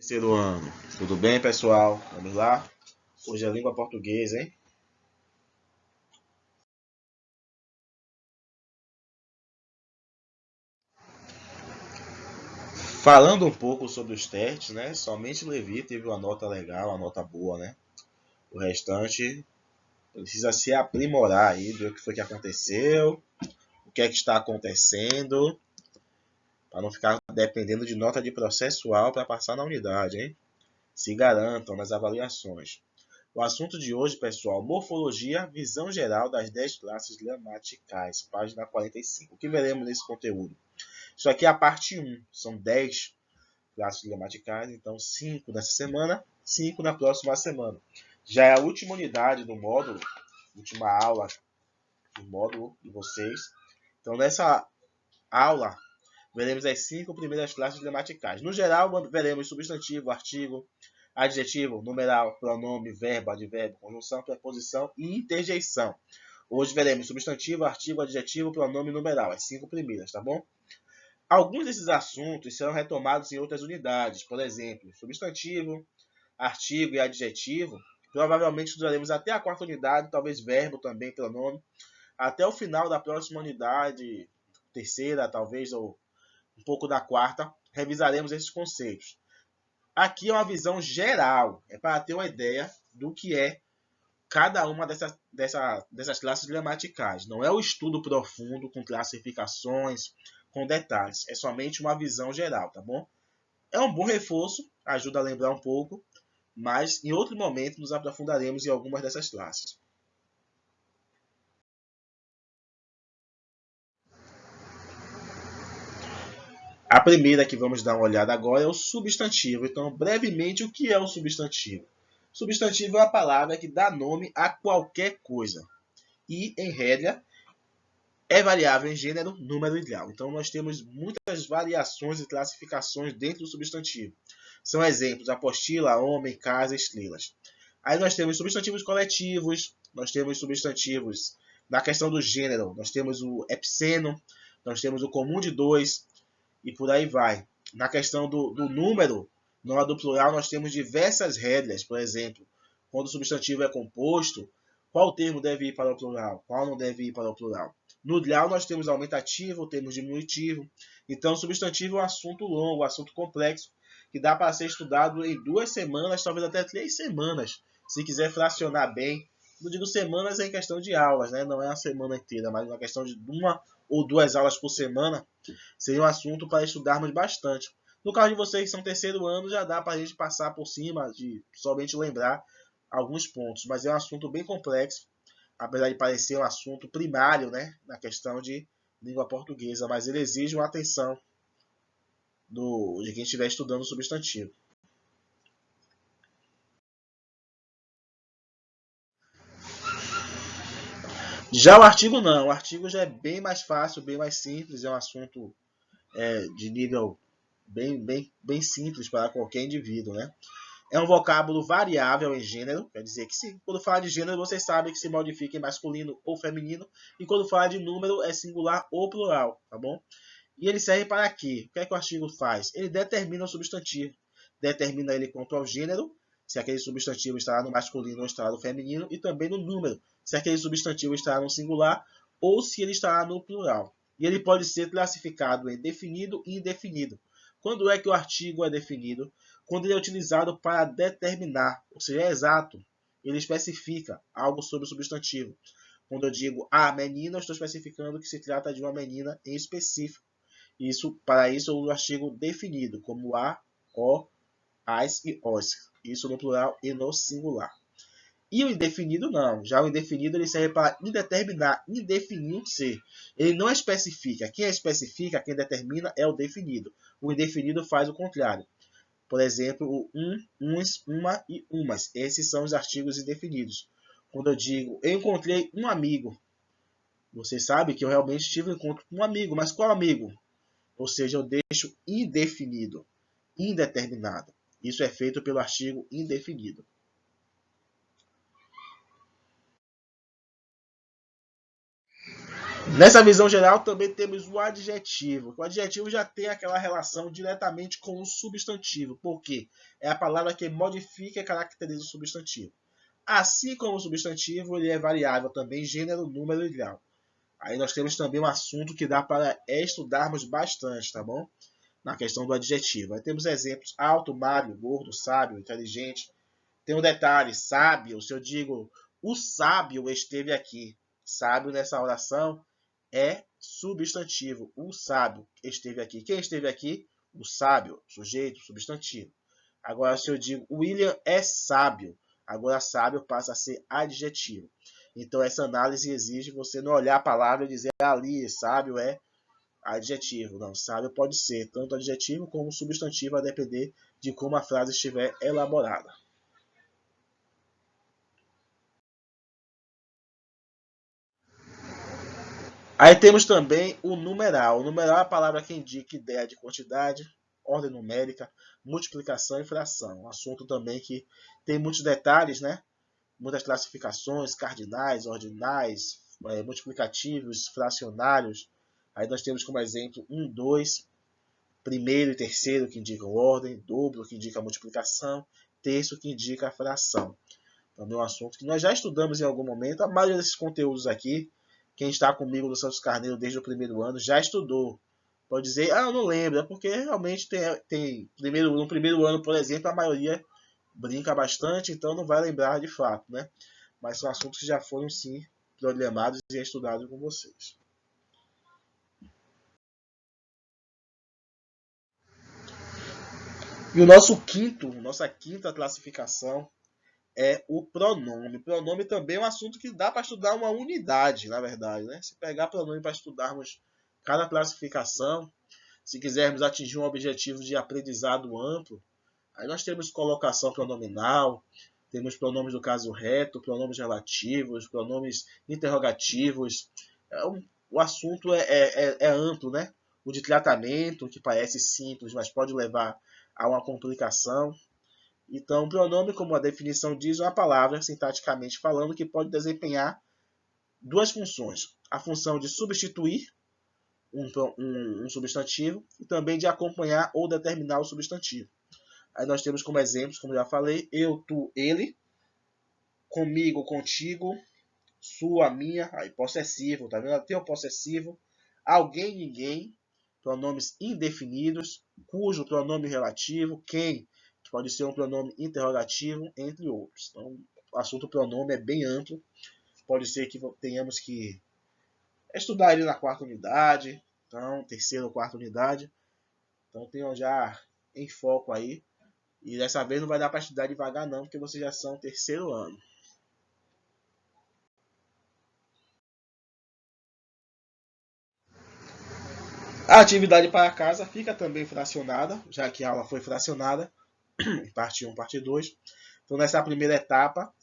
Terceiro ano. Tudo bem, pessoal? Vamos lá? Hoje é língua portuguesa, hein? Falando um pouco sobre os testes, né? Somente Levi teve uma nota legal, uma nota boa, né? O restante precisa se aprimorar aí, ver o que foi que aconteceu, o que é que está acontecendo, para não ficar dependendo de nota de processual para passar na unidade, hein? Se garantam nas avaliações. O assunto de hoje, pessoal, morfologia, visão geral das 10 classes gramaticais, página 45. O que veremos nesse conteúdo? Isso aqui é a parte 1, são 10 classes gramaticais, então 5 nessa semana, 5 na próxima semana. Já é a última unidade do módulo, última aula do módulo de vocês. Então nessa aula, veremos as 5 primeiras classes gramaticais. No geral, veremos substantivo, artigo, adjetivo, numeral, pronome, verbo, advérbio, conjunção, preposição e interjeição. Hoje veremos substantivo, artigo, adjetivo, pronome e numeral, as 5 primeiras, tá bom? Alguns desses assuntos serão retomados em outras unidades, por exemplo, substantivo, artigo e adjetivo. Provavelmente estudaremos até a quarta unidade, talvez verbo também, pronome, até o final da próxima unidade, terceira talvez, ou um pouco da quarta, revisaremos esses conceitos. Aqui é uma visão geral, é para ter uma ideia do que é cada uma dessas classes gramaticais. Não é o estudo profundo com classificações, com detalhes. É somente uma visão geral, tá bom? É um bom reforço, ajuda a lembrar um pouco, mas em outro momento nos aprofundaremos em algumas dessas classes. A primeira que vamos dar uma olhada agora é o substantivo. Então, brevemente, o que é o substantivo? Substantivo é a palavra que dá nome a qualquer coisa. E, em regra, é variável em gênero, número e grau. Então, nós temos muitas variações e classificações dentro do substantivo. São exemplos: apostila, homem, casa, estrelas. Aí nós temos substantivos coletivos, nós temos substantivos na questão do gênero, nós temos o epiceno, nós temos o comum de dois e por aí vai. Na questão do número, na hora do plural, nós temos diversas regras. Por exemplo, quando o substantivo é composto, qual termo deve ir para o plural, qual não deve ir para o plural. No grau, nós temos aumentativo, temos diminutivo. Então, o substantivo é um assunto longo, um assunto complexo, que dá para ser estudado em 2 semanas, talvez até 3 semanas, se quiser fracionar bem. Não digo semanas em questão de aulas, né? Não é a semana inteira, mas uma questão de 1 ou 2 aulas por semana, seria um assunto para estudarmos bastante. No caso de vocês que são terceiro ano, já dá para a gente passar por cima de somente lembrar alguns pontos, mas é um assunto bem complexo, apesar de parecer um assunto primário, né, na questão de língua portuguesa, mas ele exige uma atenção de quem estiver estudando o substantivo. Já o artigo não, o artigo já é bem mais fácil, bem mais simples, é um assunto de nível bem simples para qualquer indivíduo, né? É um vocábulo variável em gênero, quer dizer que quando fala de gênero, vocês sabem que se modifica em masculino ou feminino, e quando fala de número é singular ou plural, tá bom? E ele serve para quê? O que é que o artigo faz? Ele determina o substantivo, determina ele quanto ao gênero, se aquele substantivo estará no masculino ou estará no feminino, e também no número, se aquele substantivo estará no singular ou se ele estará no plural. E ele pode ser classificado em definido e indefinido. Quando é que o artigo é definido? Quando ele é utilizado para determinar, ou seja, é exato. Ele especifica algo sobre o substantivo. Quando eu digo a menina, eu estou especificando que se trata de uma menina em específico. Para isso, eu uso o artigo definido, como a, o, as e os. Isso no plural e no singular. E o indefinido não. Já o indefinido ele serve para indeterminar, indefinir um ser. Ele não especifica. Quem especifica, quem determina é o definido. O indefinido faz o contrário. Por exemplo, o uns, uma e umas. Esses são os artigos indefinidos. Quando eu digo, eu encontrei um amigo, você sabe que eu realmente tive um encontro com um amigo, mas qual amigo? Ou seja, eu deixo indefinido, indeterminado. Isso é feito pelo artigo indefinido. Nessa visão geral, também temos o adjetivo. O adjetivo já tem aquela relação diretamente com o substantivo, porque é a palavra que modifica e caracteriza o substantivo. Assim como o substantivo, ele é variável também, gênero, número e grau. Aí nós temos também um assunto que dá para estudarmos bastante, tá bom? Na questão do adjetivo. Aí temos exemplos: alto, magro, gordo, sábio, inteligente. Tem um detalhe: sábio, se eu digo o sábio esteve aqui, sábio nessa oração é substantivo. O sábio esteve aqui. Quem esteve aqui? O sábio, sujeito, substantivo. Agora, se eu digo William é sábio, agora sábio passa a ser adjetivo. Então, essa análise exige você não olhar a palavra e dizer ali, sábio é adjetivo. Não, sábio pode ser tanto adjetivo como substantivo, a depender de como a frase estiver elaborada. Aí temos também o numeral. O numeral é a palavra que indica ideia de quantidade, ordem numérica, multiplicação e fração. Um assunto também que tem muitos detalhes, né? Muitas classificações, cardinais, ordinais, multiplicativos, fracionários. Aí nós temos como exemplo 1, 2, primeiro e terceiro que indicam ordem, dobro que indica a multiplicação, terço que indica a fração. Também é um assunto que nós já estudamos em algum momento. A maioria desses conteúdos aqui, quem está comigo no Santos Carneiro desde o primeiro ano já estudou. Pode dizer, eu não lembro, é porque realmente no primeiro ano, por exemplo, a maioria brinca bastante, então não vai lembrar de fato, né? Mas são assuntos que já foram sim programados e estudados com vocês. E nossa quinta classificação é o pronome. Pronome também é um assunto que dá para estudar uma unidade, na verdade, né? Se pegar pronome para estudarmos cada classificação, se quisermos atingir um objetivo de aprendizado amplo, aí nós temos colocação pronominal, temos pronomes do caso reto, pronomes relativos, pronomes interrogativos. O assunto é amplo, né? O de tratamento, que parece simples, mas pode levar a uma complicação. Então, pronome, como a definição diz, é uma palavra, sintaticamente falando, que pode desempenhar duas funções. A função de substituir um substantivo e também de acompanhar ou determinar o substantivo. Aí nós temos como exemplos, como já falei, eu, tu, ele, comigo, contigo, sua, minha, aí possessivo, tá vendo? Tem o possessivo, alguém, ninguém, pronomes indefinidos, cujo pronome relativo, quem, que pode ser um pronome interrogativo, entre outros. Então, o assunto pronome é bem amplo, pode ser que tenhamos que estudar ele na quarta unidade, então, terceira ou quarta unidade, então tenham já em foco aí, e dessa vez não vai dar para estudar devagar não, porque vocês já são terceiro ano. A atividade para casa fica também fracionada, já que a aula foi fracionada, parte 1, parte 2. Então, nessa primeira etapa,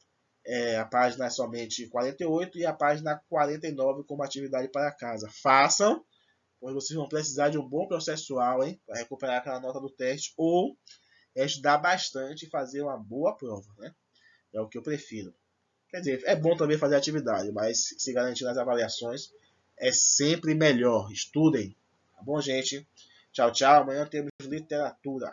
a página é somente 48 e a página 49 como atividade para casa. Façam, pois vocês vão precisar de um bom processual, hein, para recuperar aquela nota do teste, ou estudar bastante e fazer uma boa prova, né? É o que eu prefiro. Quer dizer, é bom também fazer atividade, mas se garantir nas avaliações é sempre melhor. Estudem. Tá bom, gente? Tchau, tchau. Amanhã temos literatura.